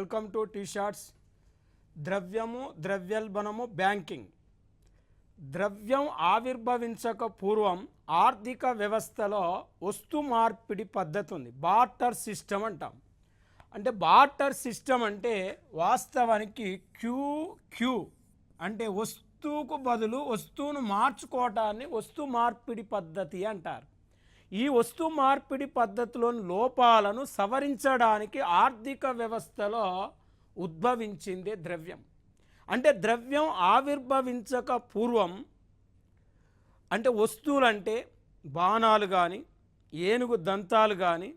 Welcome to tea shorts. ద్రవ్యము, ద్రవ్యోల్బణము, banking. ద్రవ్యం ఆవిర్భవించక పూర్వం ఆర్థిక వ్యవస్థలో వస్తు మార్పిడి పద్ధతి ఉంది. బార్టర్ సిస్టమ్ అంటాం. అంటే బార్టర్ సిస్టమ్ అంటే వాస్తవానికి క్యూ అంటే వస్తువుకు బదులు వస్తువును మార్చుకోవటాన్ని వస్తు మార్పిడి పద్ధతి అంటారు. ఈ వస్తు మార్పిడి పద్ధతిలోని లోపాలను సవరించడానికి ఆర్థిక వ్యవస్థలో ఉద్భవించిందే ద్రవ్యం. అంటే ద్రవ్యం ఆవిర్భవించక పూర్వం అంటే వస్తువులంటే బాణాలు కానీ, ఏనుగు దంతాలు కానీ,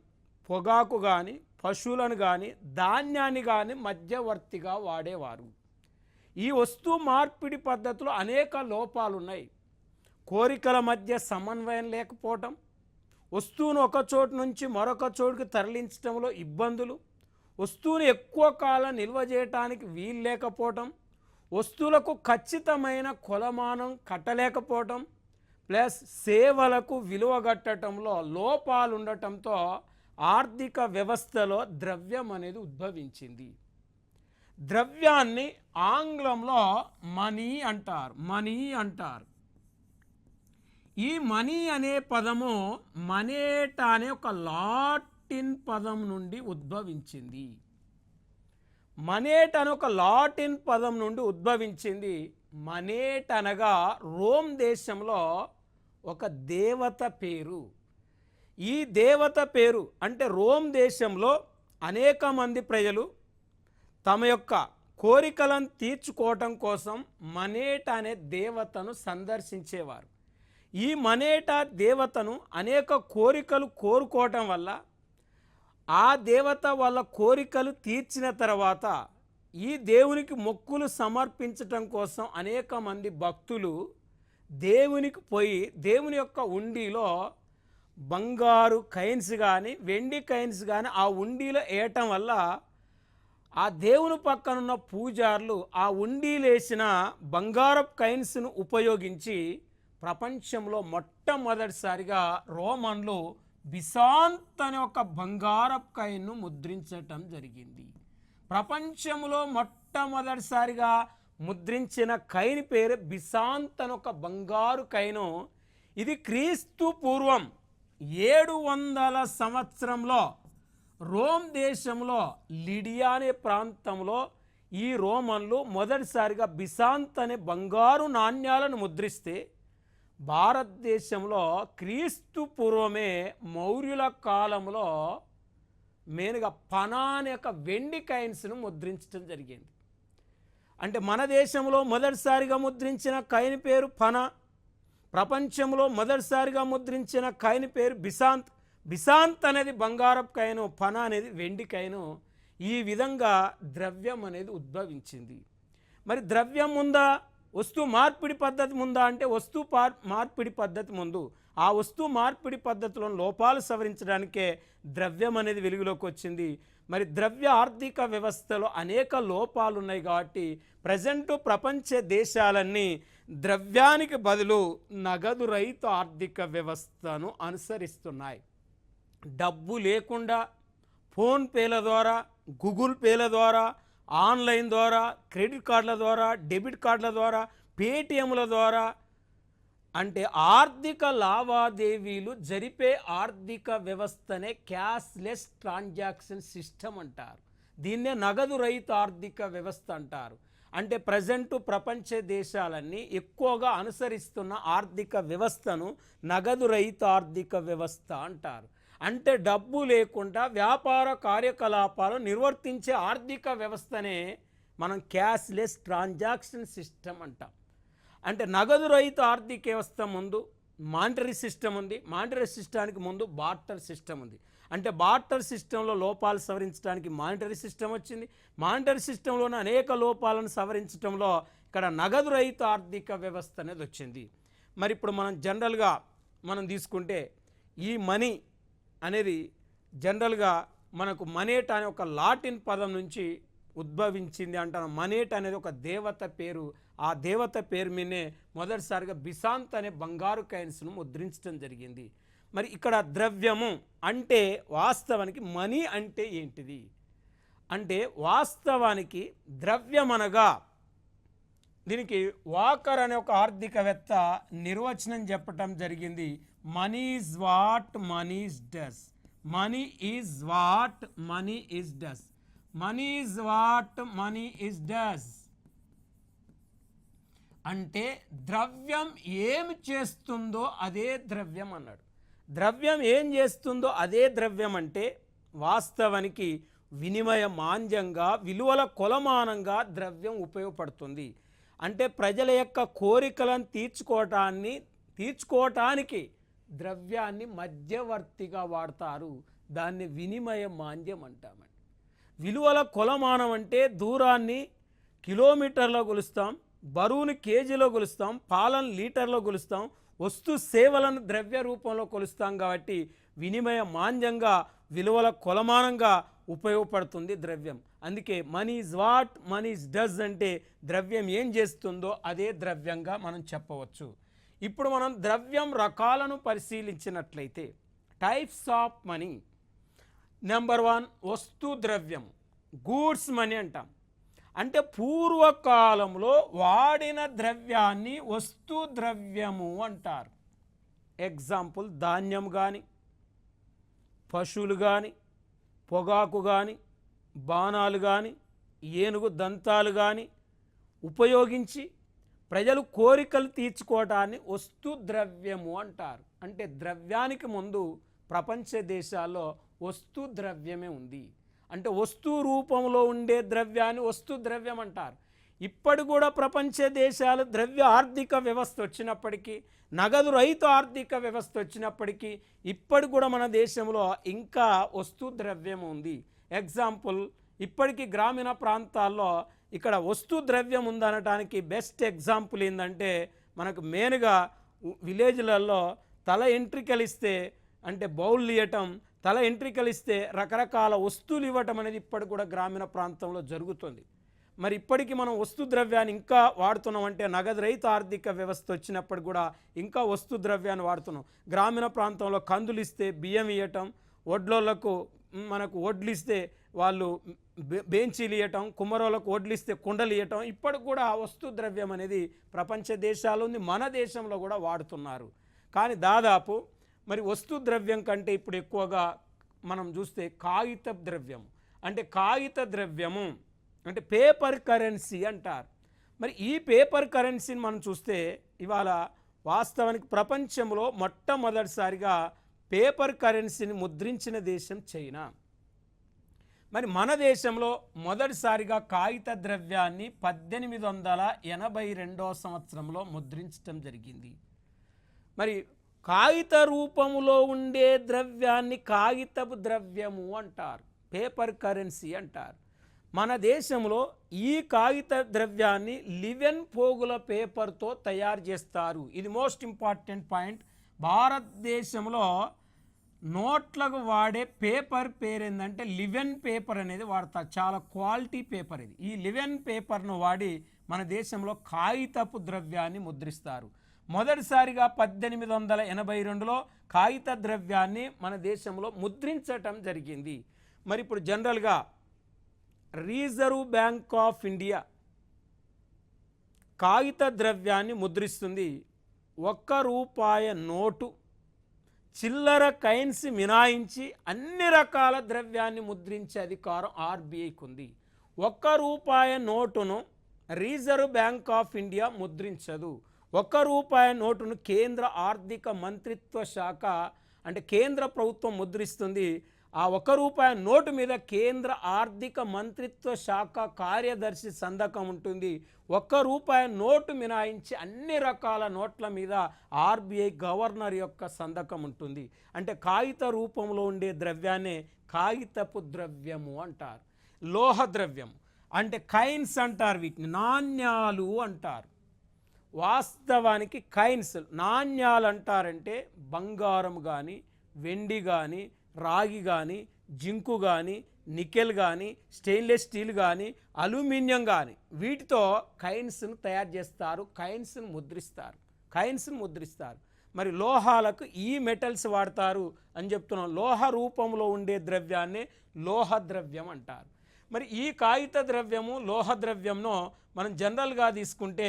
పొగాకు కానీ, పశువులను కానీ, ధాన్యాన్ని కానీ మధ్యవర్తిగా వాడేవారు. ఈ వస్తు మార్పిడి పద్ధతిలో అనేక లోపాలు ఉన్నాయి. కోరికల మధ్య సమన్వయం లేకపోవటం, వస్తువును ఒక చోటు నుంచి మరొక చోటుకి తరలించడంలో ఇబ్బందులు, వస్తువును ఎక్కువ కాలం నిల్వ చేయడానికి వీలు లేకపోవటం, వస్తువులకు ఖచ్చితమైన కొలమానం కట్టలేకపోవటం, ప్లస్ సేవలకు విలువ కట్టడంలో లోపాలు ఉండటంతో ఆర్థిక వ్యవస్థలో ద్రవ్యం అనేది ఉద్భవించింది. ద్రవ్యాన్ని ఆంగ్లంలో మనీ అంటారు. ఈ మనీ అనే పదము మనేట అనే ఒక లాటిన్ పదం నుండి ఉద్భవించింది. మనేట్ అనే ఒక లాటిన్ పదం నుండి ఉద్భవించింది. మనేట్ అనగా రోమ్ దేశంలో ఒక దేవత పేరు. ఈ దేవత పేరు అంటే రోమ్ దేశంలో అనేక మంది ప్రజలు తమ యొక్క కోరికలను తీర్చుకోవటం కోసం మనేట్ అనే దేవతను సందర్శించేవారు. ఈ మనేట దేవతను అనేక కోరికలు కోరుకోవటం వల్ల ఆ దేవత వాళ్ళ కోరికలు తీర్చిన తర్వాత ఈ దేవునికి మొక్కులు సమర్పించటం కోసం అనేక మంది భక్తులు దేవునికి పోయి దేవుని యొక్క ఉండిలో బంగారు కైన్స్ కానీ వెండి కైన్స్ కానీ ఆ ఉండిలో వేయటం వల్ల ఆ దేవుని పక్కనున్న పూజారులు ఆ ఉండిలేసిన బంగారపు కైన్స్ను ఉపయోగించి ప్రపంచంలో మొట్టమొదటిసారిగా రోమన్లు బిసాంత్ అనే ఒక బంగారపు కాయిన్ను ముద్రించటం జరిగింది. ప్రపంచంలో మొట్టమొదటిసారిగా ముద్రించిన కైన్ పేరు బిసాంత్ అని ఒక బంగారు కైను. ఇది క్రీస్తు పూర్వం 700 సంవత్సరంలో రోమ్ దేశంలో లిడియా అనే ప్రాంతంలో ఈ రోమన్లు మొదటిసారిగా బిసాంత్ అనే బంగారు నాణ్యాలను ముద్రిస్తే భారతదేశంలో క్రీస్తు పూర్వమే మౌర్యుల కాలంలో మెయిన్గా పనా అనే ఒక వెండి కాయిన్స్ను ముద్రించడం జరిగింది. అంటే మన దేశంలో మొదటిసారిగా ముద్రించిన కాయిన్ పేరు పనా, ప్రపంచంలో మొదటిసారిగా ముద్రించిన కాయిన్ పేరు బిసాంత్. బిసాంత్ అనేది బంగారపు కాయిను, పనా అనేది వెండి కాయిను. ఈ విధంగా ద్రవ్యం అనేది ఉద్భవించింది. మరి ద్రవ్యం ఉందా, వస్తు మార్పిడి పద్ధతి ముందా అంటే వస్తు మార్పిడి పద్ధతి ముందు. ఆ వస్తు మార్పిడి పద్ధతిలో లోపాలు సవరించడానికే ద్రవ్యం అనేది వెలుగులోకి వచ్చింది. మరి ద్రవ్య ఆర్థిక వ్యవస్థలో అనేక లోపాలు ఉన్నాయి కాబట్టి ప్రజెంట్ ప్రపంచ దేశాలన్నీ ద్రవ్యానికి బదులు నగదు రహిత ఆర్థిక వ్యవస్థను అనుసరిస్తున్నాయి. డబ్బు లేకుండా ఫోన్పేల ద్వారా, గూగుల్ పేల ద్వారా, ఆన్లైన్ ద్వారా, క్రెడిట్ కార్డుల ద్వారా, డెబిట్ కార్డుల ద్వారా, పేటిఎంల ద్వారా అంటే ఆర్థిక లావాదేవీలు జరిపే ఆర్థిక వ్యవస్థనే క్యాష్లెస్ ట్రాన్సాక్షన్ సిస్టమ్ అంటారు. దీన్నే నగదు రహిత ఆర్థిక వ్యవస్థ అంటారు. అంటే ప్రజెంట్ ప్రపంచ దేశాలన్నీ ఎక్కువగా అనుసరిస్తున్న ఆర్థిక వ్యవస్థను నగదు రహిత ఆర్థిక వ్యవస్థ అంటారు. అంటే డబ్బు లేకుండా వ్యాపార కార్యకలాపాలు నిర్వర్తించే ఆర్థిక వ్యవస్థనే మనం క్యాష్లెస్ ట్రాన్సాక్షన్ సిస్టమ్ అంటాం. అంటే నగదు రహిత ఆర్థిక వ్యవస్థ ముందు మానిటరీ సిస్టమ్ ఉంది, మానిటరీ సిస్టానికి ముందు బార్టర్ సిస్టమ్ ఉంది. అంటే బార్టర్ సిస్టంలో లోపాలు సవరించడానికి మానిటరీ సిస్టమ్ వచ్చింది. మానిటరీ సిస్టంలోనే అనేక లోపాలను సవరించడంలో ఇక్కడ నగదు రహిత ఆర్థిక వ్యవస్థ అనేది వచ్చింది. మరి ఇప్పుడు మనం జనరల్గా మనం తీసుకుంటే ఈ మనీ అనేది జనరల్గా మనకు మనేట్ అనే ఒక లాటిన్ పదం నుంచి ఉద్భవించింది అంటాను. మనేట్ అనేది ఒక దేవత పేరు. ఆ దేవత పేరు మీదనే మొదటిసారిగా బిసాంత్ అనే బంగారు కాయిన్స్ను ముద్రించడం జరిగింది. మరి ఇక్కడ ద్రవ్యము అంటే వాస్తవానికి మనీ అంటే ఏంటిది? అంటే వాస్తవానికి ద్రవ్యం అనగా, దీనికి వాకర్ అనే ఒక ఆర్థికవేత్త నిర్వచనం చెప్పటం జరిగింది. Money is what money does. Money is what money does. Money is what money does అంటే ద్రవ్యం ఏం చేస్తుందో అదే ద్రవ్యం అన్నాడు. ద్రవ్యం ఏం చేస్తుందో అదే ద్రవ్యం అంటే వాస్తవానికి వినిమయ మాంద్యంగా, విలువల కొలమానంగా ద్రవ్యం ఉపయోగపడుతుంది. అంటే ప్రజల యొక్క కోరికలను తీర్చుకోవటానికి ద్రవ్యాన్ని మధ్యవర్తిగా వాడతారు. దాన్ని వినిమయ మాంద్యం అంటామండి. విలువల కొలమానం అంటే దూరాన్ని కిలోమీటర్లో కొలుస్తాం, బరువుని కేజీలో కొలుస్తాం, పాలను లీటర్లో కొలుస్తాం, వస్తు సేవలను ద్రవ్య రూపంలో కొలుస్తాం. కాబట్టి వినిమయ మాంద్యంగా, విలువల కొలమానంగా ఉపయోగపడుతుంది ద్రవ్యం. అందుకే money is what money does అంటే ద్రవ్యం ఏం చేస్తుందో అదే ద్రవ్యంగా మనం చెప్పవచ్చు. ఇప్పుడు మనం ద్రవ్యం రకాలను పరిశీలించినట్లయితే టైప్స్ ఆఫ్ మనీ. నెంబర్ 1 వస్తు ద్రవ్యం, గూడ్స్ మనీ అంటాం. అంటే పూర్వకాలంలో వాడిన ద్రవ్యాన్ని వస్తు ద్రవ్యము అంటారు. ఎగ్జాంపుల్ ధాన్యం కానీ, పశువులు కానీ, పొగాకు కానీ, బాణాలు కానీ, ఏనుగు దంతాలు కానీ ఉపయోగించి ప్రజలు కోరికలు తీర్చుకోవటాన్ని వస్తు ద్రవ్యము అంటారు. అంటే ద్రవ్యానికి ముందు ప్రపంచ దేశాల్లో వస్తు ద్రవ్యమే ఉంది. అంటే వస్తు రూపంలో ఉండే ద్రవ్యాన్ని వస్తు ద్రవ్యం అంటారు. ఇప్పటి కూడా ప్రపంచ దేశాలు ద్రవ్య ఆర్థిక వ్యవస్థ వచ్చినప్పటికీ, నగదు రహిత ఆర్థిక వ్యవస్థ వచ్చినప్పటికీ ఇప్పటి కూడా మన దేశంలో ఇంకా వస్తు ద్రవ్యం ఉంది. ఎగ్జాంపుల్ ఇప్పటికీ గ్రామీణ ప్రాంతాల్లో ఇక్కడ వస్తు ద్రవ్యం ఉందనటానికి బెస్ట్ ఎగ్జాంపుల్ ఏంటంటే, మనకు మెయిన్గా విలేజ్లలో తల ఎంట్రికలు ఇస్తే అంటే బౌల్ ఇవ్వటం, తల ఎంట్రికలు ఇస్తే రకరకాల వస్తువులు ఇవ్వటం అనేది ఇప్పటికి కూడా గ్రామీణ ప్రాంతంలో జరుగుతుంది. మరి ఇప్పటికీ మనం వస్తు ద్రవ్యాన్ని ఇంకా వాడుతున్నాం. అంటే నగదు రహిత ఆర్థిక వ్యవస్థ వచ్చినప్పుడు కూడా ఇంకా వస్తు ద్రవ్యాన్ని వాడుతున్నాం. గ్రామీణ ప్రాంతంలో కందులు ఇస్తే బియ్యం ఇవ్వటం, వడ్లోళ్లకు మనకు వడ్లు ఇస్తే వాళ్ళు బెంచీలు ఇవ్వటం, కుమ్మరోళ్ళకు వడ్లు ఇస్తే కుండలు ఇవ్వటం, ఇప్పటికి కూడా వస్తు ద్రవ్యం అనేది ప్రపంచ దేశాల్లో ఉంది, మన దేశంలో కూడా వాడుతున్నారు. కానీ దాదాపు మరి వస్తు ద్రవ్యం కంటే ఇప్పుడు ఎక్కువగా మనం చూస్తే కాగిత ద్రవ్యం. అంటే కాగిత ద్రవ్యము అంటే పేపర్ కరెన్సీ అంటారు. మరి ఈ పేపర్ కరెన్సీని మనం చూస్తే ఇవాళ వాస్తవానికి ప్రపంచంలో మొట్టమొదటిసారిగా పేపర్ కరెన్సీని ముద్రించిన దేశం చైనా. మరి మన దేశంలో మొదటిసారిగా కాగిత ద్రవ్యాన్ని 1882 సంవత్సరంలో ముద్రించడం జరిగింది. మరి కాగిత రూపంలో ఉండే ద్రవ్యాన్ని కాగితపు ద్రవ్యము అంటారు, పేపర్ కరెన్సీ అంటారు. మన దేశంలో ఈ కాగిత ద్రవ్యాన్ని లివెన్ పోగుల పేపర్తో తయారు చేస్తారు. ఇది మోస్ట్ ఇంపార్టెంట్ పాయింట్. భారతదేశంలో నోట్లకు వాడే పేపర్ పేరు ఏంటంటే లివెన్ పేపర్ అనేది వాడతారు. చాలా క్వాలిటీ పేపర్ ఇది. ఈ లివెన్ పేపర్ను వాడి మన దేశంలో కాగితపు ద్రవ్యాన్ని ముద్రిస్తారు. మొదటిసారిగా 1882లో కాగిత ద్రవ్యాన్ని మన దేశంలో ముద్రించటం జరిగింది. మరి ఇప్పుడు జనరల్గా రిజర్వ్ బ్యాంక్ ఆఫ్ ఇండియా కాగిత ద్రవ్యాన్ని ముద్రిస్తుంది. ₹1 నోటు, చిల్లర కైన్స్ మినాయించి అన్ని రకాల ద్రవ్యాన్ని ముద్రించే అధికారం ఆర్బీఐకి ఉంది. ₹1 నోటును రిజర్వ్ బ్యాంక్ ఆఫ్ ఇండియా ముద్రించదు. ₹1 నోటును కేంద్ర ఆర్థిక మంత్రిత్వ శాఖ అంటే కేంద్ర ప్రభుత్వం ముద్రిస్తుంది. ఆ ₹1 నోటు మీద కేంద్ర ఆర్థిక మంత్రిత్వ శాఖ కార్యదర్శి సంతకం ఉంటుంది. ₹1 నోటు మినాయించి అన్ని రకాల నోట్ల మీద ఆర్బీఐ గవర్నర్ యొక్క సంతకం ఉంటుంది. అంటే కాగిత రూపంలో ఉండే ద్రవ్యాన్ని కాగితపు ద్రవ్యము అంటారు. లోహ ద్రవ్యం అంటే కైన్స్ అంటారు, వీటిని నాణ్యాలు అంటారు. వాస్తవానికి కైన్స్ నాణ్యాలు అంటారంటే బంగారం కానీ, వెండి కానీ, రాగి కానీ, జింకు కానీ, నికెల్ కానీ, స్టెయిన్లెస్ స్టీల్ కానీ, అల్యూమినియం కానీ వీటితో కైన్స్ను తయారు చేస్తారు, కైన్స్ను ముద్రిస్తారు. మరి లోహాలకు ఈ మెటల్స్ వాడతారు అని చెప్తున్నాం. లోహ రూపంలో ఉండే ద్రవ్యాన్ని లోహ ద్రవ్యం అంటారు. మరి ఈ కాగిత ద్రవ్యము లోహ ద్రవ్యంను మనం జనరల్గా తీసుకుంటే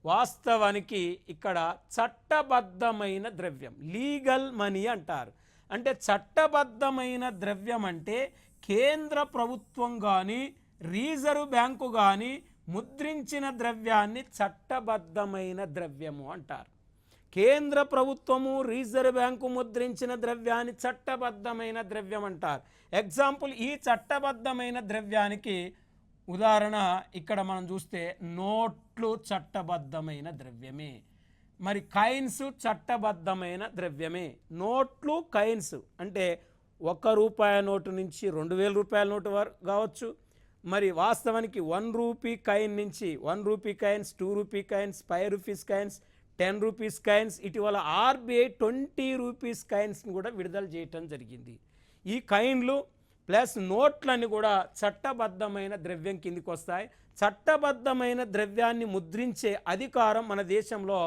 వాస్తవానికి ఇక్కడ చట్టబద్ధమైన ద్రవ్యం, లీగల్ మనీ అంటారు. అంటే చట్టబద్ధమైన ద్రవ్యం అంటే కేంద్ర ప్రభుత్వం కానీ రిజర్వ్ బ్యాంకు కానీ ముద్రించిన ద్రవ్యాన్ని చట్టబద్ధమైన ద్రవ్యము అంటారు. కేంద్ర ప్రభుత్వము రిజర్వ్ బ్యాంకు ముద్రించిన ద్రవ్యాన్ని చట్టబద్ధమైన ద్రవ్యం అంటారు. ఎగ్జాంపుల్, ఈ చట్టబద్ధమైన ద్రవ్యానికి ఉదాహరణ ఇక్కడ మనం చూస్తే నోట్లు చట్టబద్ధమైన ద్రవ్యమే, మరి కాయిన్స్ చట్టబద్ధమైన ద్రవ్యమే. నోట్లు కాయిన్స్ అంటే ₹1 నోటు నుంచి 2000 రూపాయల నోటు వరకు కావచ్చు. మరి వాస్తవానికి ₹1 కాయిన్ నుంచి ₹1 కాయిన్స్, ₹2 కాయిన్స్, ₹5 కాయిన్స్, ₹10 కాయిన్స్, ఇటీవల RBI ₹20 కాయిన్స్ని కూడా విడుదల చేయటం జరిగింది. ఈ కాయిన్లు ప్లస్ నోట్లన్నీ కూడా చట్టబద్ధమైన ద్రవ్యం కిందికి వస్తాయి. చట్టబద్ధమైన ద్రవ్యాన్ని ముద్రించే అధికారం మన దేశంలో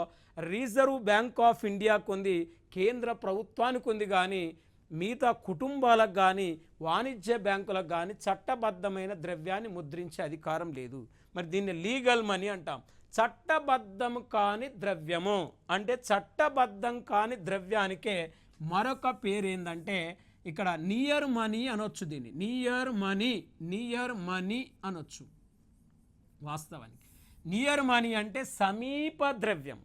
రిజర్వ్ బ్యాంక్ ఆఫ్ ఇండియాకు ఉంది, కేంద్ర ప్రభుత్వానికి ఉంది. కానీ మిగతా కుటుంబాలకు కానీ వాణిజ్య బ్యాంకులకు కానీ చట్టబద్ధమైన ద్రవ్యాన్ని ముద్రించే అధికారం లేదు. మరి దీన్ని లీగల్ మనీ అంటాం. చట్టబద్ధం కాని ద్రవ్యము అంటే చట్టబద్ధం కాని ద్రవ్యానికే మరొక పేరు ఏంటంటే ఇక్కడ నియర్ మనీ అనొచ్చు. దీన్ని నియర్ మనీ అనొచ్చు. వాస్తవానికి నియర్ మనీ అంటే సమీప ద్రవ్యం.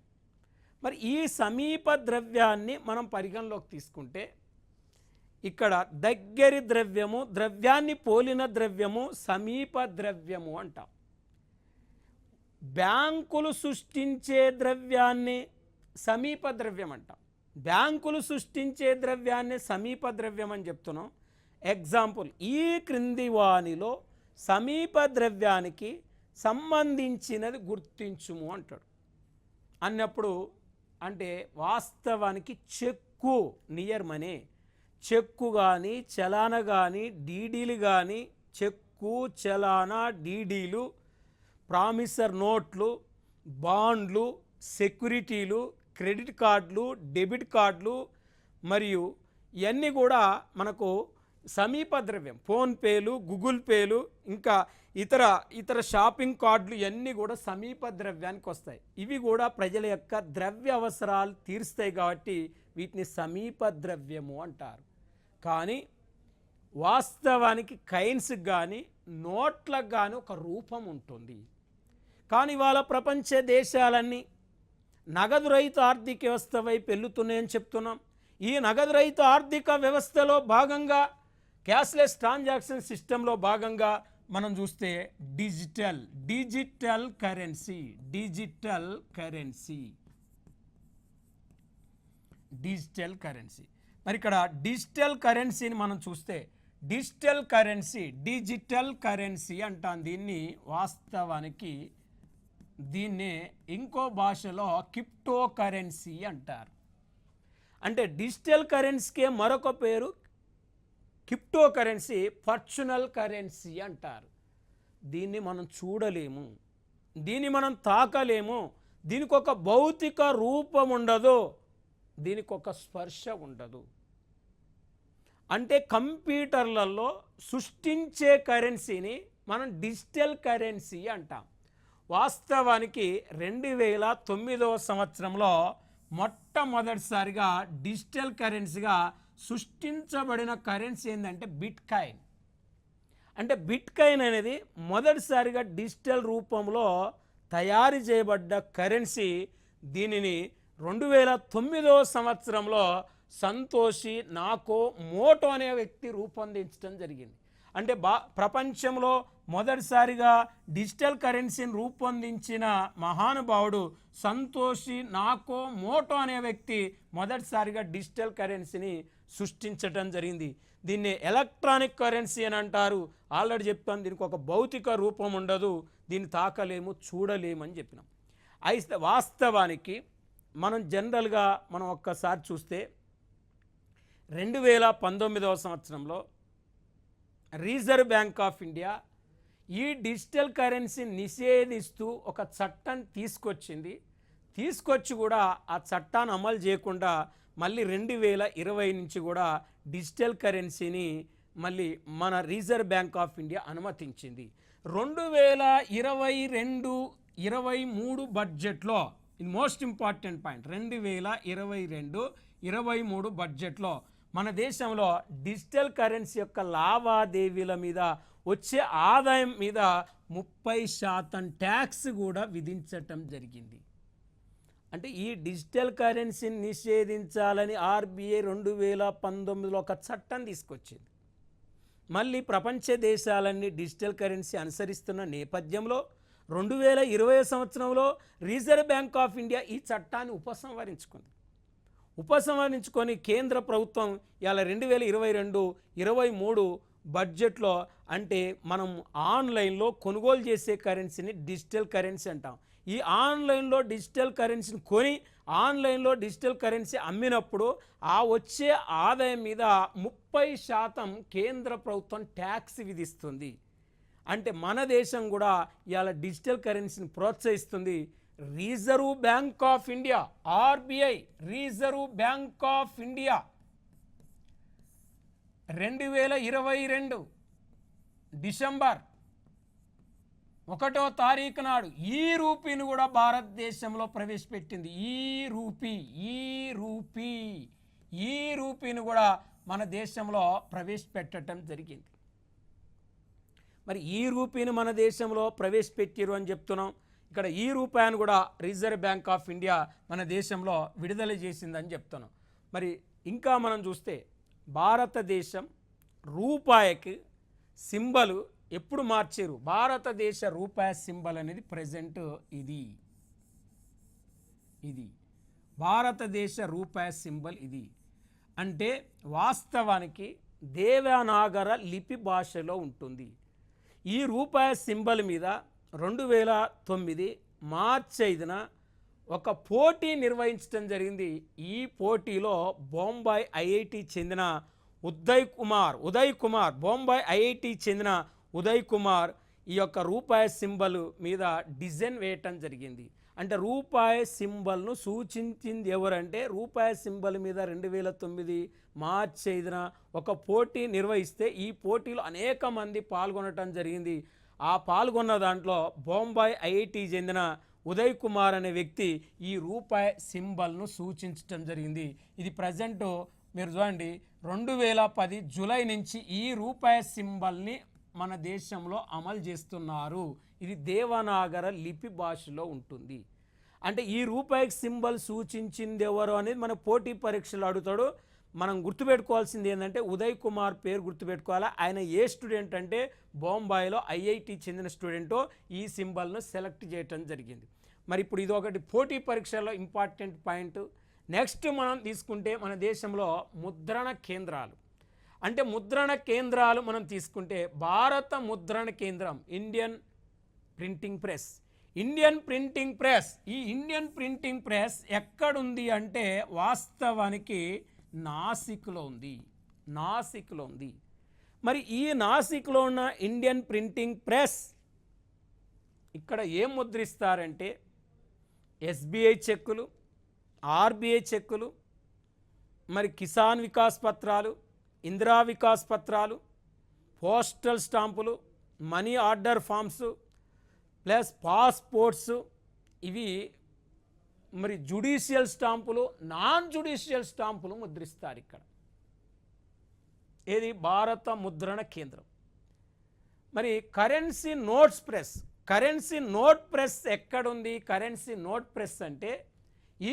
మరి ఈ సమీప ద్రవ్యాన్ని మనం పరిగణలోకి తీసుకుంటే ఇక్కడ దగ్గరి ద్రవ్యము, ద్రవ్యాన్ని పోలిన ద్రవ్యము సమీప ద్రవ్యము అంటాం. బ్యాంకులు సృష్టించే ద్రవ్యాన్ని సమీప ద్రవ్యం అంటాం. బ్యాంకులు సృష్టించే ద్రవ్యాన్ని సమీప ద్రవ్యం అని చెప్తున్నాం. ఎగ్జాంపుల్, ఈ క్రింది వానిలో సమీప ద్రవ్యానికి సంబంధించినది గుర్తించుము అంటాడు. అన్నప్పుడు అంటే వాస్తవానికి చెక్కు నియర్ మనీ, చెక్కు కానీ చలానా కానీ డీడీలు కానీ, చెక్కు చలానా డీడీలు, ప్రామిసర్ నోట్లు, బాండ్లు, సెక్యూరిటీలు, క్రెడిట్ కార్డులు, డెబిట్ కార్డులు మరియు ఇవన్నీ కూడా మనకు సమీప ద్రవ్యం. ఫోన్పేలు, గూగుల్ పేలు, ఇంకా ఇతర షాపింగ్ కార్డులు ఇవన్నీ కూడా సమీప ద్రవ్యానికి వస్తాయి. ఇవి కూడా ప్రజల యొక్క ద్రవ్య అవసరాలు తీరుస్తాయి కాబట్టి వీటిని సమీప ద్రవ్యము అంటారు. కానీ వాస్తవానికి కాయిన్స్కి కానీ నోట్లకు కానీ ఒక రూపం ఉంటుంది. కానీ ఇవాళ ప్రపంచ దేశాలన్నీ నగదు రహిత ఆర్థిక వ్యవస్థ వైపు వెళ్తున్నాయని చెప్తున్నాం. ఈ నగదు రహిత ఆర్థిక వ్యవస్థలో భాగంగా క్యాష్లెస్ ట్రాన్సాక్షన్ సిస్టంలో భాగంగా మనం చూస్తే డిజిటల్ కరెన్సీ. మరి ఇక్కడ డిజిటల్ కరెన్సీని మనం చూస్తే డిజిటల్ కరెన్సీ అంటాం. దీన్ని వాస్తవానికి దీన్నే ఇంకో భాషలో క్రిప్టో కరెన్సీ అంటారు. అంటే డిజిటల్ కరెన్సీకే మరొక పేరు క్రిప్టో కరెన్సీ, పర్సనల్ కరెన్సీ అంటారు. దీన్ని మనం చూడలేము, దీన్ని మనం తాకలేము, దీనికి ఒక భౌతిక రూపం ఉండదు, దీనికి ఒక స్పర్శ ఉండదు. అంటే కంప్యూటర్లలో సృష్టించే కరెన్సీని మనం డిజిటల్ కరెన్సీ అంటాం. వాస్తవానికి 2009వ సంవత్సరంలో మొట్టమొదటిసారిగా డిజిటల్ కరెన్సీగా సృష్టించబడిన కరెన్సీ ఏంటంటే బిట్ కాయిన్. అంటే బిట్ కాయిన్ అనేది మొదటిసారిగా డిజిటల్ రూపంలో తయారు చేయబడ్డ కరెన్సీ. దీనిని 2009వ సంవత్సరంలో సంతోషి నాకోమోటో అనే వ్యక్తి రూపొందించడం జరిగింది. అంటే ప్రపంచంలో మొదటిసారిగా డిజిటల్ కరెన్సీని రూపొందించిన మహానుభావుడు సంతోషి నాకోమోటో అనే వ్యక్తి మొదటిసారిగా డిజిటల్ కరెన్సీని సృష్టించడం జరిగింది. దీన్ని ఎలక్ట్రానిక్ కరెన్సీ అని అంటారు. ఆల్రెడీ చెప్పాను, దీనికి ఒక భౌతిక రూపం ఉండదు, దీన్ని తాకలేము, చూడలేము అని చెప్పినాం. అయితే వాస్తవానికి మనం జనరల్గా మనం ఒక్కసారి చూస్తే 2019వ సంవత్సరంలో రిజర్వ్ బ్యాంక్ ఆఫ్ ఇండియా ఈ డిజిటల్ కరెన్సీని నిషేధిస్తూ ఒక చట్టం తీసుకొచ్చి కూడా ఆ చట్టాన్ని అమలు చేయకుండా మళ్ళీ 2020 నుంచి కూడా డిజిటల్ కరెన్సీని మళ్ళీ మన రిజర్వ్ బ్యాంక్ ఆఫ్ ఇండియా అనుమతించింది. 2022-23 బడ్జెట్లో, ఇది మోస్ట్ ఇంపార్టెంట్ పాయింట్, 2022-23 బడ్జెట్లో మన దేశంలో డిజిటల్ కరెన్సీ యొక్క లావాదేవీల మీద వచ్చే ఆదాయం మీద 30% ట్యాక్స్ కూడా విధించటం జరిగింది. అంటే ఈ డిజిటల్ కరెన్సీని నిషేధించాలని ఆర్బీఐ 2019లో ఒక చట్టం తీసుకొచ్చింది. మళ్ళీ ప్రపంచ దేశాలన్నీ డిజిటల్ కరెన్సీ అనుసరిస్తున్న నేపథ్యంలో 2020 సంవత్సరంలో రిజర్వ్ బ్యాంక్ ఆఫ్ ఇండియా ఈ చట్టాన్ని ఉపసంహరించుకొని కేంద్ర ప్రభుత్వం ఇలా 2022-23 బడ్జెట్లో, అంటే మనం ఆన్లైన్లో కొనుగోలు చేసే కరెన్సీని డిజిటల్ కరెన్సీ అంటాం. ఈ ఆన్లైన్లో డిజిటల్ కరెన్సీని కొని ఆన్లైన్లో డిజిటల్ కరెన్సీ అమ్మినప్పుడు ఆ వచ్చే ఆదాయం మీద 30% కేంద్ర ప్రభుత్వం ట్యాక్స్ విధిస్తుంది. అంటే మన దేశం కూడా ఇవాళ డిజిటల్ కరెన్సీని ప్రోత్సహిస్తుంది. Reserve bank of India, RBI, reserve bank of India 2022 December 1వ తారీఖు నాడు ఈ రూపీని కూడా భారతదేశంలో ప్రవేశపెట్టింది. ఈ రూపీని కూడా మన దేశంలో ప్రవేశపెట్టడం జరిగింది. మరి ఈ రూపీని మన దేశంలో ప్రవేశపెట్టారు అని చెప్తున్నాం. ఇక్కడ ఈ రూపాయను కూడా రిజర్వ్ బ్యాంక్ ఆఫ్ ఇండియా మన దేశంలో విడుదల చేసిందని చెప్తున్నాం. మరి ఇంకా మనం చూస్తే భారతదేశం రూపాయికి సింబల్ ఎప్పుడు మార్చారు? భారతదేశ రూపాయి సింబల్ అనేది ప్రజెంట్ ఇది భారతదేశ రూపాయి సింబల్ ఇది. అంటే వాస్తవానికి దేవనాగర లిపి భాషలో ఉంటుంది. ఈ రూపాయి సింబల్ మీద 2009 మార్చి 5న ఒక పోటీ నిర్వహించడం జరిగింది. ఈ పోటీలో బొంబాయి ఐఐటి చెందిన ఉదయ్ కుమార్ బొంబాయి ఐఐటి చెందిన ఉదయ్ కుమార్ ఈ యొక్క రూపాయి సింబల్ మీద డిజైన్ వేయటం జరిగింది. అంటే రూపాయి సింబల్ను సూచించింది ఎవరంటే, రూపాయి సింబల్ మీద 2009 మార్చి 5న ఒక పోటీ నిర్వహిస్తే ఈ పోటీలో అనేక మంది పాల్గొనటం జరిగింది. ఆ పాల్గొన్న దాంట్లో బొంబాయి ఐఐటి చెందిన ఉదయ్ కుమార్ అనే వ్యక్తి ఈ రూపాయి సింబల్ను సూచించడం జరిగింది. ఇది ప్రజెంట్ మీరు చూడండి 2010 జూలై నుంచి ఈ రూపాయి సింబల్ని మన దేశంలో అమలు చేస్తున్నారు. ఇది దేవనాగర లిపి భాషలో ఉంటుంది. అంటే ఈ రూపాయి సింబల్ సూచించింది ఎవరు అనేది మన పోటీ పరీక్షలు అడుగుతాడు. మనం గుర్తుపెట్టుకోవాల్సింది ఏంటంటే ఉదయ్ కుమార్ పేరు గుర్తుపెట్టుకోవాలా. ఆయన ఏ స్టూడెంట్ అంటే బొంబాయిలో ఐఐటి చెందిన స్టూడెంటో ఈ సింబల్ను సెలెక్ట్ చేయటం జరిగింది. మరి ఇప్పుడు ఇది ఒకటి పోటీ పరీక్షల్లో ఇంపార్టెంట్ పాయింట్. నెక్స్ట్ మనం తీసుకుంటే మన దేశంలో ముద్రణ కేంద్రాలు, అంటే ముద్రణ కేంద్రాలు మనం తీసుకుంటే భారత ముద్రణ కేంద్రం ఇండియన్ ప్రింటింగ్ ప్రెస్. ఈ ఇండియన్ ప్రింటింగ్ ప్రెస్ ఎక్కడుంది అంటే వాస్తవానికి నాసిక్లో ఉంది. మరి ఈ నాసిక్లో ఉన్న ఇండియన్ ప్రింటింగ్ ప్రెస్ ఇక్కడ ఏం ముద్రిస్తారంటే ఎస్బీఐ చెక్కులు, ఆర్బీఐ చెక్కులు, మరి కిసాన్ వికాస్ పత్రాలు, ఇందిరా వికాస్ పత్రాలు, పోస్టల్ స్టాంపులు, money order forms plus passports, ఇవి మరి జుడిషియల్ స్టాంపులు, నాన్ జుడిషియల్ స్టాంపులు ముద్రిస్తారు ఇక్కడ. ఏది భారత ముద్రణ కేంద్రం. మరి కరెన్సీ నోట్ ప్రెస్ ఎక్కడుంది? కరెన్సీ నోట్ ప్రెస్ అంటే ఈ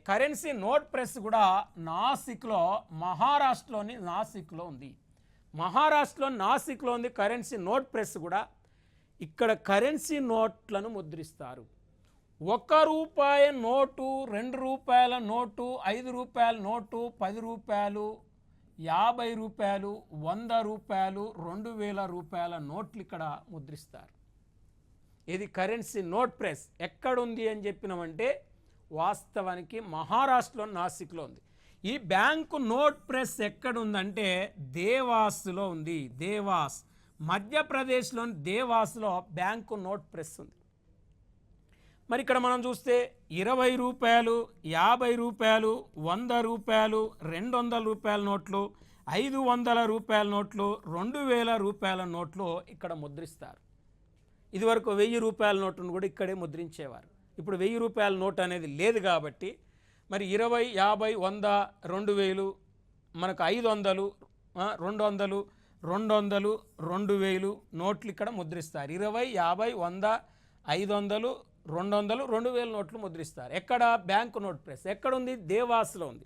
కరెన్సీ నోట్ ప్రెస్ కూడా నాసిక్లో, మహారాష్ట్రలోని నాసిక్లో ఉంది. కరెన్సీ నోట్ ప్రెస్ కూడా. ఇక్కడ కరెన్సీ నోట్లను ముద్రిస్తారు. 1 రూపాయి నోటు, 2 రూపాయల నోటు, 5 రూపాయల నోటు, 10 రూపాయలు, 50 రూపాయలు, 100 రూపాయలు, 2000 రూపాయల నోట్లు ఇక్కడ ముద్రిస్తారు. ఇది కరెన్సీ నోట్ ప్రెస్ ఎక్కడుంది అని చెప్పినామంటే వాస్తవానికి మహారాష్ట్రలో నాసిక్లో ఉంది. ఈ బ్యాంకు నోట్ ప్రెస్ ఎక్కడుందంటే దేవాస్లో ఉంది. మధ్యప్రదేశ్లోని దేవాస్లో బ్యాంకు నోట్ ప్రెస్ ఉంది. మరి ఇక్కడ మనం చూస్తే 20 రూపాయలు, 50 రూపాయలు, 100 రూపాయలు, 200 రూపాయల నోట్లు, 500 రూపాయల నోట్లు, 2000 రూపాయల నోట్లు ఇక్కడ ముద్రిస్తారు. ఇదివరకు 1000 రూపాయల నోటును కూడా ఇక్కడే ముద్రించేవారు. ఇప్పుడు 1000 రూపాయల నోట్ అనేది లేదు కాబట్టి మరి 20, 50, 100, 2000, మనకు 500, 200, 200, 2000 నోట్లు ఇక్కడ ముద్రిస్తారు. 20, 50, 100, 500, 200, 2000 నోట్లు ముద్రిస్తారు. ఎక్కడ? బ్యాంకు నోట్ ప్రెస్ ఎక్కడుంది? దేవాస్లో ఉంది.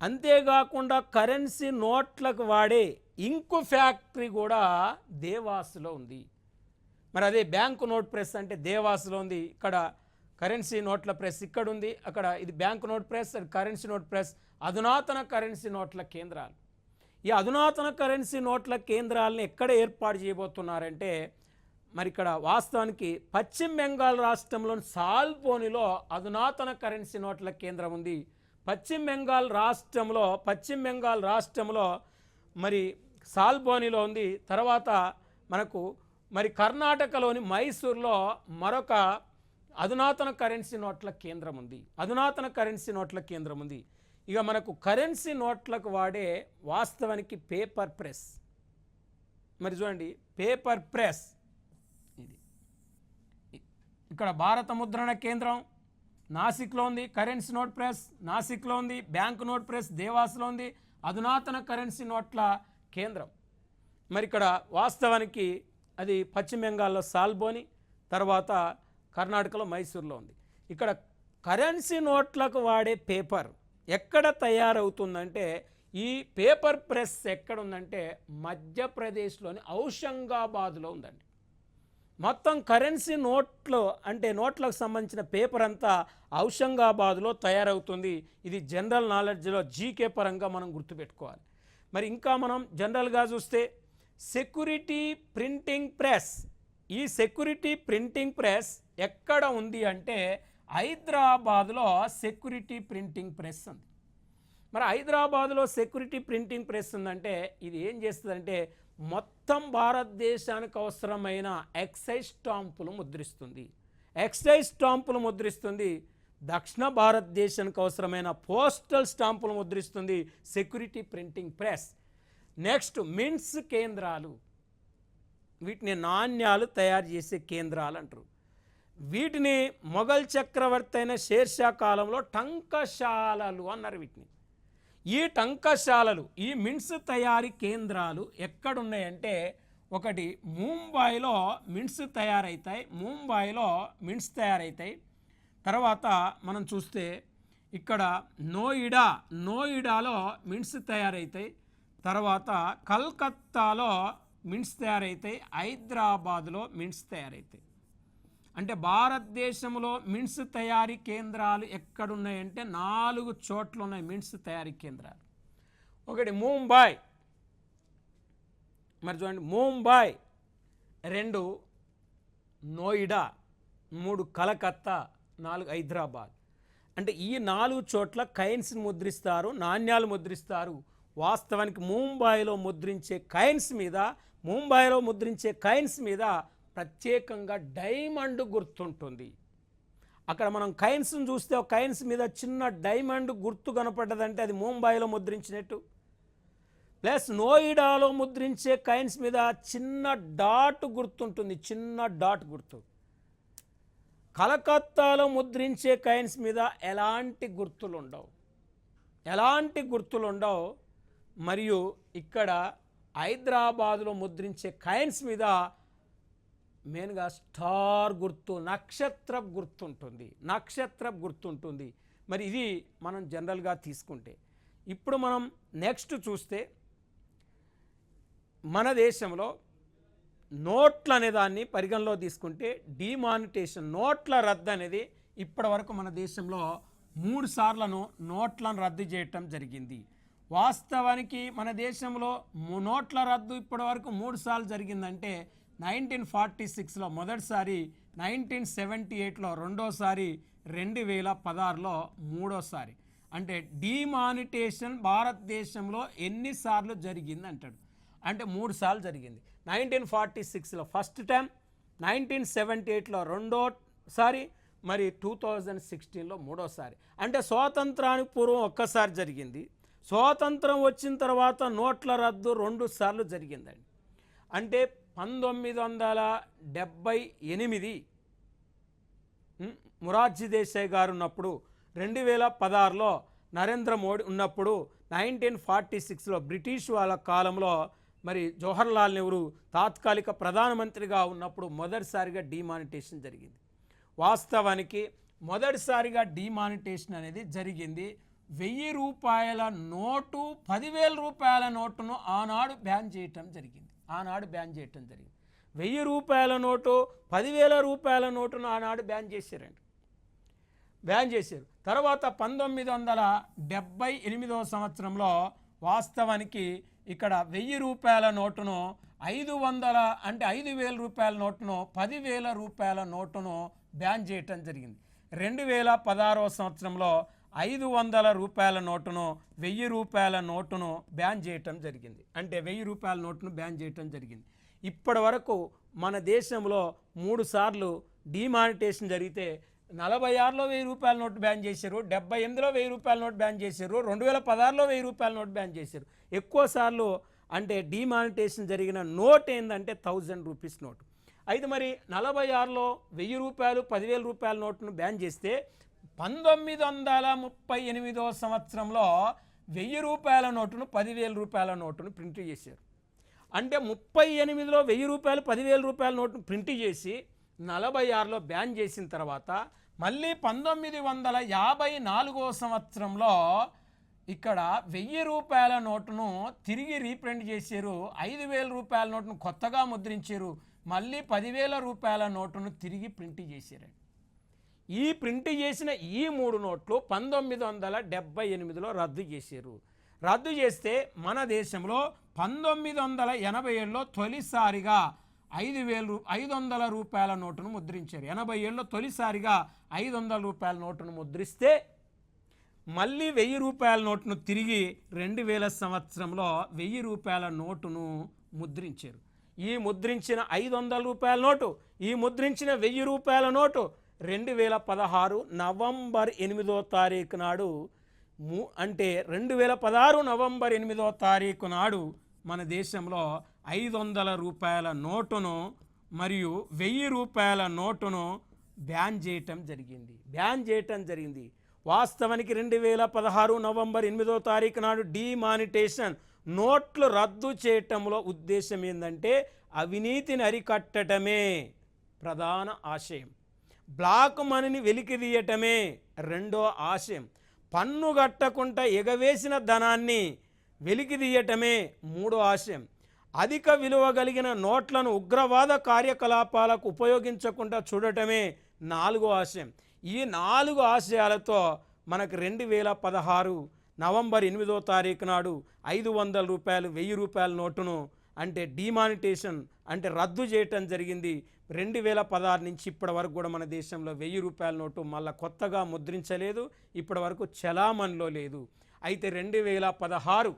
అంతేకాకుండా కరెన్సీ నోట్లకు వాడే ఇంకు ఫ్యాక్టరీ కూడా దేవాస్లో ఉంది. మరి అదే బ్యాంకు నోట్ ప్రెస్ అంటే దేవాస్లో ఉంది, ఇక్కడ కరెన్సీ నోట్ల ప్రెస్ ఇక్కడ ఉంది, అక్కడ ఇది బ్యాంకు నోట్ ప్రెస్, అది కరెన్సీ నోట్ ప్రెస్. అధునాతన కరెన్సీ నోట్ల కేంద్రాలు. ఈ అధునాతన కరెన్సీ నోట్ల కేంద్రాలను ఎక్కడ ఏర్పాటు చేయబోతున్నారంటే మరి ఇక్కడ వాస్తవానికి పశ్చిమ బెంగాల్ రాష్ట్రంలోని సాల్బోనిలో అధునాతన కరెన్సీ నోట్ల కేంద్రం ఉంది. పశ్చిమ బెంగాల్ రాష్ట్రంలో మరి సాల్బోనిలో ఉంది. తర్వాత మనకు మరి కర్ణాటకలోని మైసూర్లో మరొక అధునాతన కరెన్సీ నోట్ల కేంద్రం ఉంది. ఇక మనకు కరెన్సీ నోట్లకు వాడే వాస్తవానికి పేపర్ ప్రెస్. మరి చూడండి, పేపర్ ప్రెస్ ఇది ఇక్కడ భారత ముద్రణ కేంద్రం నాసిక్లో ఉంది, కరెన్సీ నోట్ ప్రెస్ నాసిక్లో ఉంది, బ్యాంకు నోట్ ప్రెస్ దేవాస్లో ఉంది, అధునాతన కరెన్సీ నోట్ల కేంద్రం మరి ఇక్కడ వాస్తవానికి అది పశ్చిమ బెంగాల్లో సాల్బోని, తర్వాత కర్ణాటకలో మైసూర్లో ఉంది. ఇక్కడ కరెన్సీ నోట్లకు వాడే పేపర్ ఎక్కడ తయారవుతుందంటే ఈ పేపర్ ప్రెస్ ఎక్కడ ఉందంటే మధ్యప్రదేశ్లోని ఔషంగాబాద్లో ఉందండి. మొత్తం కరెన్సీ నోట్లు అంటే నోట్లకు సంబంధించిన పేపర్ అంతా ఔషంగాబాద్లో తయారవుతుంది. ఇది జనరల్ నాలెడ్జ్లో జీకే పరంగా మనం గుర్తుపెట్టుకోవాలి. మరి ఇంకా మనం జనరల్గా చూస్తే సెక్యూరిటీ ప్రింటింగ్ ప్రెస్, ఈ సెక్యూరిటీ ప్రింటింగ్ ప్రెస్ ఎక్కడ ఉంది అంటే హైదరాబాద్లో సెక్యూరిటీ ప్రింటింగ్ ప్రెస్ ఉంది. మరి హైదరాబాద్లో సెక్యూరిటీ ప్రింటింగ్ ప్రెస్ ఉందంటే ఇది ఏం చేస్తుందంటే మొత్తం భారతదేశానికి అవసరమైన ఎక్సైజ్ స్టాంపులు ముద్రిస్తుంది. దక్షిణ భారతదేశానికి అవసరమైన పోస్టల్ స్టాంపులు ముద్రిస్తుంది security printing press. Next mints కేంద్రాలు, వీటిని నాణ్యాలు తయారు చేసే కేంద్రాలు అంటారు. వీటిని మొఘల్ చక్రవర్తి అయిన షేర్షా కాలంలో టంకశాలలు అన్నారు వీటిని. ఈ టంకశాలలు, ఈ మింట్స్ తయారీ కేంద్రాలు ఎక్కడున్నాయంటే ఒకటి ముంబైలో మింట్స్ తయారవుతాయి. తర్వాత మనం చూస్తే ఇక్కడ నోయిడాలో మింట్స్ తయారవుతాయి. తర్వాత కల్కత్తాలో మింట్స్ తయారవుతాయి, హైదరాబాద్లో మింట్స్ తయారవుతాయి. అంటే భారతదేశంలో మింట్స్ తయారీ కేంద్రాలు ఎక్కడున్నాయంటే 4 చోట్ల ఉన్నాయి మింట్స్ తయారీ కేంద్రాలు. ఒకటి ముంబై, మరి చూడండి ముంబై, 2 నోయిడా, 3 కలకత్తా, 4 హైదరాబాద్. అంటే ఈ 4 చోట్ల కైన్స్ని ముద్రిస్తారు, నాణ్యాలు ముద్రిస్తారు. వాస్తవానికి ముంబైలో ముద్రించే కైన్స్ మీద ప్రత్యేకంగా డైమండ్ గుర్తుంటుంది. అక్కడ మనం కైన్స్ని చూస్తే ఒక కైన్స్ మీద చిన్న డైమండ్ గుర్తు కనపడ్డదంటే అది ముంబైలో ముద్రించినట్టు. ప్లస్ నోయిడాలో ముద్రించే కైన్స్ మీద చిన్న డాట్ గుర్తుంటుంది, కలకత్తాలో ముద్రించే కైన్స్ మీద ఎలాంటి గుర్తులు ఉండవు. మరియు ఇక్కడ హైదరాబాదులో ముద్రించే కైన్స్ మీద మెయిన్గా స్టార్ గుర్తు, నక్షత్ర గుర్తుంటుంది. మరి ఇది మనం జనరల్గా తీసుకుంటే ఇప్పుడు మనం నెక్స్ట్ చూస్తే మన దేశంలో నోట్ల అనే దాన్ని పరిగణలో తీసుకుంటే డిమానిటేషన్, నోట్ల రద్దు అనేది ఇప్పటి వరకు మన దేశంలో 3 సార్లను నోట్లను రద్దు చేయటం జరిగింది. వాస్తవానికి మన దేశంలో నోట్ల రద్దు ఇప్పటి వరకు 3 సార్లు జరిగిందంటే 1946లో మొదటిసారి, 1978లో రెండోసారి, 2016లో మూడోసారి. అంటే డిమానిటేషన్ భారతదేశంలో ఎన్నిసార్లు జరిగింది అంటాడు అంటే 3 సార్లు జరిగింది. 1946లో ఫస్ట్ టైం, 1978లో రెండోసారి, మరి 2016లో మూడోసారి. అంటే స్వాతంత్రానికి పూర్వం ఒక్కసారి జరిగింది, స్వాతంత్రం వచ్చిన తర్వాత నోట్ల రద్దు 2 సార్లు జరిగిందండి. అంటే 1978 మొరార్జీ దేశాయ్ గారు ఉన్నప్పుడు, 2016లో నరేంద్ర మోడీ ఉన్నప్పుడు, 1946లో బ్రిటిష్ వాళ్ళ కాలంలో మరి జవహర్లాల్ నెహ్రూ తాత్కాలిక ప్రధానమంత్రిగా ఉన్నప్పుడు మొదటిసారిగా డిమానిటేషన్ జరిగింది. వాస్తవానికి మొదటిసారిగా డిమానిటేషన్ అనేది జరిగింది. 1000 రూపాయల నోటు, 10,000 రూపాయల నోటును ఆనాడు బ్యాన్ చేయటం జరిగింది. 1000 రూపాయల నోటు, 10,000 రూపాయల నోటును ఆనాడు బ్యాన్ చేశారు. తర్వాత 1978వ సంవత్సరంలో వాస్తవానికి ఇక్కడ 1000 రూపాయల నోటును 500 అంటే 5,000 రూపాయల నోటును, 10,000 రూపాయల నోటును బ్యాన్ చేయటం జరిగింది. 2016వ సంవత్సరంలో 500 రూపాయల నోటును, 1000 రూపాయల నోటును బ్యాన్ చేయటం జరిగింది. అంటే 1000 రూపాయల నోటును బ్యాన్ చేయటం జరిగింది. ఇప్పటి వరకు మన దేశంలో 3 సార్లు డిమానిటేషన్ జరిగితే 46లో 1000 రూపాయల నోటు బ్యాన్ చేశారు, 78లో 1000 రూపాయల నోటు బ్యాన్ చేశారు, 2016లో 1000 రూపాయల నోటు బ్యాన్ చేశారు. ఎక్కువ సార్లు అంటే డిమానిటేషన్ జరిగిన నోట్ ఏంటంటే 1000 రూపీస్ నోటు. అయితే మరి 46లో 1000 రూపాయలు, 10,000 రూపాయల నోటును బ్యాన్ చేస్తే 1938వ సంవత్సరంలో 1000 రూపాయల నోటును, 10,000 రూపాయల నోటును ప్రింట్ చేశారు. అంటే 38లో 1000 రూపాయలు, 10,000 రూపాయల నోటును ప్రింట్ చేసి 46లో బ్యాన్ చేసిన తర్వాత మళ్ళీ 1954వ సంవత్సరంలో ఇక్కడ 1000 రూపాయల నోటును తిరిగి రీప్రింట్ చేశారు. 5,000 రూపాయల నోటును కొత్తగా ముద్రించారు. మళ్ళీ 10,000 రూపాయల నోటును తిరిగి ప్రింట్ చేశారు. ఈ ప్రింట్ చేసిన ఈ 3 నోట్లు 1978లో రద్దు చేశారు. రద్దు చేస్తే మన దేశంలో 1987లో తొలిసారిగా 500 రూపాయల నోటును ముద్రించారు. 87లో తొలిసారిగా 500 రూపాయల నోటును ముద్రిస్తే మళ్ళీ 1000 రూపాయల నోటును తిరిగి 2000 సంవత్సరంలో 1000 రూపాయల నోటును ముద్రించారు. ఈ ముద్రించిన 500 రూపాయల నోటు, ఈ ముద్రించిన 1000 రూపాయల నోటు 2016 నవంబర్ 8వ తారీఖు నాడు అంటే 2016 నవంబర్ 8వ తారీఖు నాడు మన దేశంలో 500 రూపాయల నోటును మరియు 1000 రూపాయల నోటును బ్యాన్ చేయటం జరిగింది. వాస్తవానికి 2016 నవంబర్ 8వ తారీఖు నాడు డిమానిటేషన్ నోట్లు రద్దు చేయటంలో ఉద్దేశం ఏంటంటే అవినీతిని అరికట్టడమే ప్రధాన ఆశయం, బ్లాక్ మనీని వెలికితీయటమే రెండో ఆశయం, పన్ను కట్టకుండా ఎగవేసిన ధనాన్ని వెలికితీయటమే మూడో ఆశయం, అధిక విలువ కలిగిన నోట్లను ఉగ్రవాద కార్యకలాపాలకు ఉపయోగించకుండా చూడటమే నాలుగో ఆశయం. ఈ 4 ఆశయాలతో మనకు 2016 నవంబర్ 8వ తారీఖు నాడు 500 రూపాయలు 1000 రూపాయల నోటును అంటే డిమానిటేషన్ అంటే రద్దు చేయటం జరిగింది. 2016 నుంచి ఇప్పటి వరకు కూడా మన దేశంలో 1000 రూపాయల నోటు మళ్ళీ కొత్తగా ముద్రించలేదు, ఇప్పటి వరకు చలామణిలో లేదు. అయితే 2016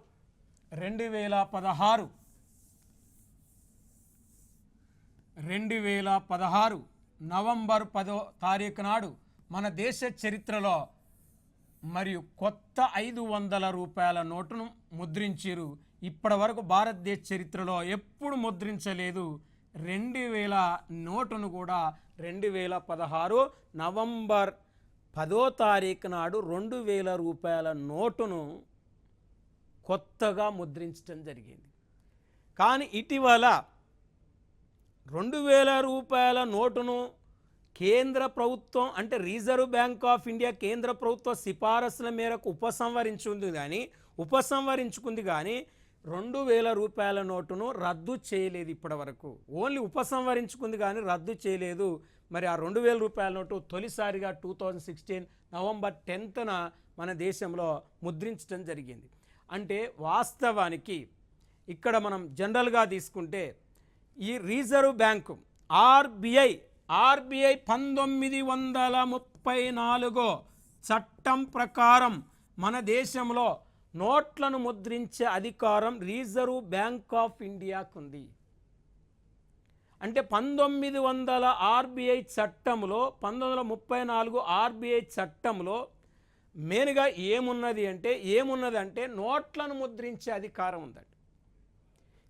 నవంబర్ 10వ తారీఖు నాడు మన దేశ చరిత్రలో మరియు కొత్త 500 రూపాయల నోటును ముద్రించారు. ఇప్పటి వరకు భారతదేశ చరిత్రలో ఎప్పుడు ముద్రించలేదు. 2000 నోటును కూడా 2016 నవంబర్ 10వ తారీఖు నాడు 2000 రూపాయల నోటును కొత్తగా ముద్రించడం జరిగింది. కానీ ఇటీవల 2000 రూపాయల నోటును కేంద్ర ప్రభుత్వం అంటే రిజర్వ్ బ్యాంక్ ఆఫ్ ఇండియా కేంద్ర ప్రభుత్వ సిఫారసుల మేరకు ఉపసంహరించుకుంది కానీ 2000 రూపాయల నోటును రద్దు చేయలేదు. ఇప్పటి వరకు ఓన్లీ ఉపసంహరించుకుంది కానీ రద్దు చేయలేదు. మరి ఆ 2000 రూపాయల నోటు తొలిసారిగా 2016 నవంబర్ 10న మన దేశంలో ముద్రించడం జరిగింది. అంటే వాస్తవానికి ఇక్కడ మనం జనరల్గా తీసుకుంటే ఈ రిజర్వ్ బ్యాంకు ఆర్బిఐ 1934 చట్టం ప్రకారం మన దేశంలో నోట్లను ముద్రించే అధికారం రిజర్వ్ బ్యాంక్ ఆఫ్ ఇండియాకు ఉంది. అంటే 1900 ఆర్బిఐ చట్టంలో 1934 ఆర్బిఐ చట్టంలో మెయిన్గా ఏమున్నదంటే నోట్లను ముద్రించే అధికారం ఉందండి.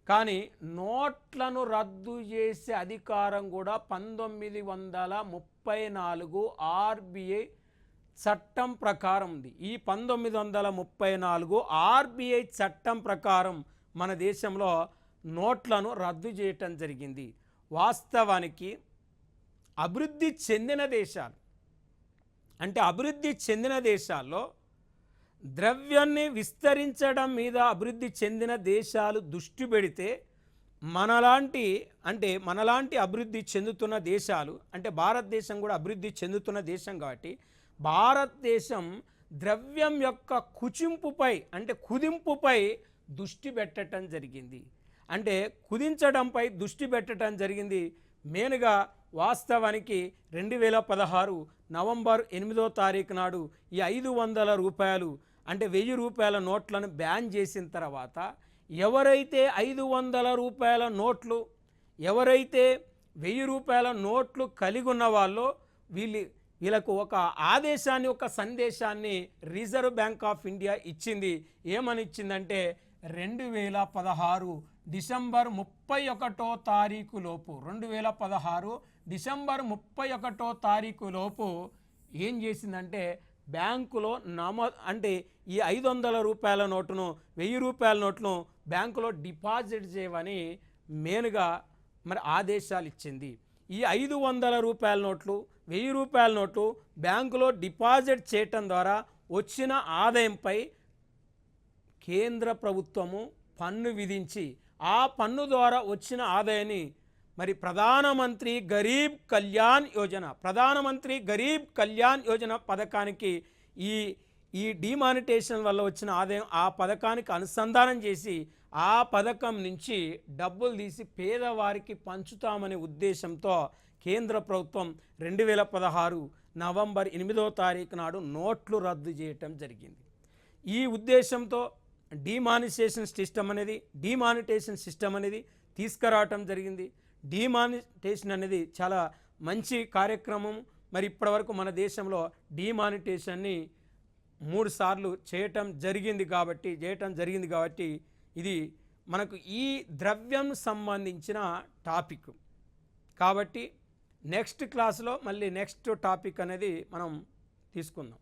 కానీ నోట్లను రద్దు చేసే అధికారం కూడా 1934 ఆర్బీఐ చట్టం ప్రకారం ఉంది. ఈ 1934 ఆర్బీఐ చట్టం ప్రకారం మన దేశంలో నోట్లను రద్దు చేయటం జరిగింది. వాస్తవానికి అభివృద్ధి చెందిన దేశాల్లో ద్రవ్యాన్ని విస్తరించడం మీద అభివృద్ధి చెందిన దేశాలు దృష్టి పెడితే మనలాంటి అభివృద్ధి చెందుతున్న దేశాలు, అంటే భారతదేశం కూడా అభివృద్ధి చెందుతున్న దేశం కాబట్టి భారతదేశం ద్రవ్యం యొక్క కుదింపుపై దృష్టి పెట్టడం జరిగింది. కుదించడంపై దృష్టి పెట్టడం జరిగింది. మెయిన్గా వాస్తవానికి 2016 నవంబర్ 8వ తారీఖు నాడు ఈ 500 రూపాయలు అంటే 1000 రూపాయల నోట్లను బ్యాన్ చేసిన తర్వాత ఎవరైతే 500 రూపాయల నోట్లు, ఎవరైతే 1000 రూపాయల నోట్లు కలిగి ఉన్న వాళ్ళో వీళ్ళకు ఒక ఆదేశాన్ని, ఒక సందేశాన్ని రిజర్వ్ బ్యాంక్ ఆఫ్ ఇండియా ఇచ్చింది. ఏమని ఇచ్చిందంటే 2016 డిసెంబర్ 31వ తారీఖు లోపు 2016 డిసెంబర్ 31వ తారీఖు లోపు ఏం చేసిందంటే బ్యాంకులో ఈ 500 రూపాయల నోటును, 1000 రూపాయల నోటును బ్యాంకులో డిపాజిట్ చేయమని మెయిన్గా ఆదేశాలు ఇచ్చింది. ఈ 500 రూపాయల నోట్లు, 1000 రూపాయల నోట్లు బ్యాంకులో డిపాజిట్ చేయటం ద్వారా వచ్చిన ఆదాయంపై కేంద్ర ప్రభుత్వము పన్ను విధించి ఆ పన్ను ద్వారా వచ్చిన ఆదాయాన్ని ప్రధానమంత్రి గరీబ్ కళ్యాణ్ యోజన పథకానికి ఈ డిమానిటేషన్ వల్ల వచ్చిన ఆదాయం ఆ పథకానికి అనుసంధానం చేసి ఆ పథకం నుంచి డబ్బులు తీసి పేదవారికి పంచుతామనే ఉద్దేశంతో కేంద్ర ప్రభుత్వం 2016 నవంబర్ 8వ తారీఖు నాడు నోట్లు రద్దు చేయటం జరిగింది. ఈ ఉద్దేశంతో డిమానిటేషన్ సిస్టమ్ అనేది తీసుకురావటం జరిగింది. డిమానిటేషన్ అనేది చాలా మంచి కార్యక్రమం. ఇప్పటివరకు మన దేశంలో డిమానిటేషన్ని 3 సార్లు చేయటం జరిగింది కాబట్టి ఇది మనకు ఈ ద్రవ్యం సంబంధించిన టాపిక్. కాబట్టి నెక్స్ట్ క్లాస్లో మళ్ళీ నెక్స్ట్ టాపిక్ అనేది మనం తీసుకుందాం.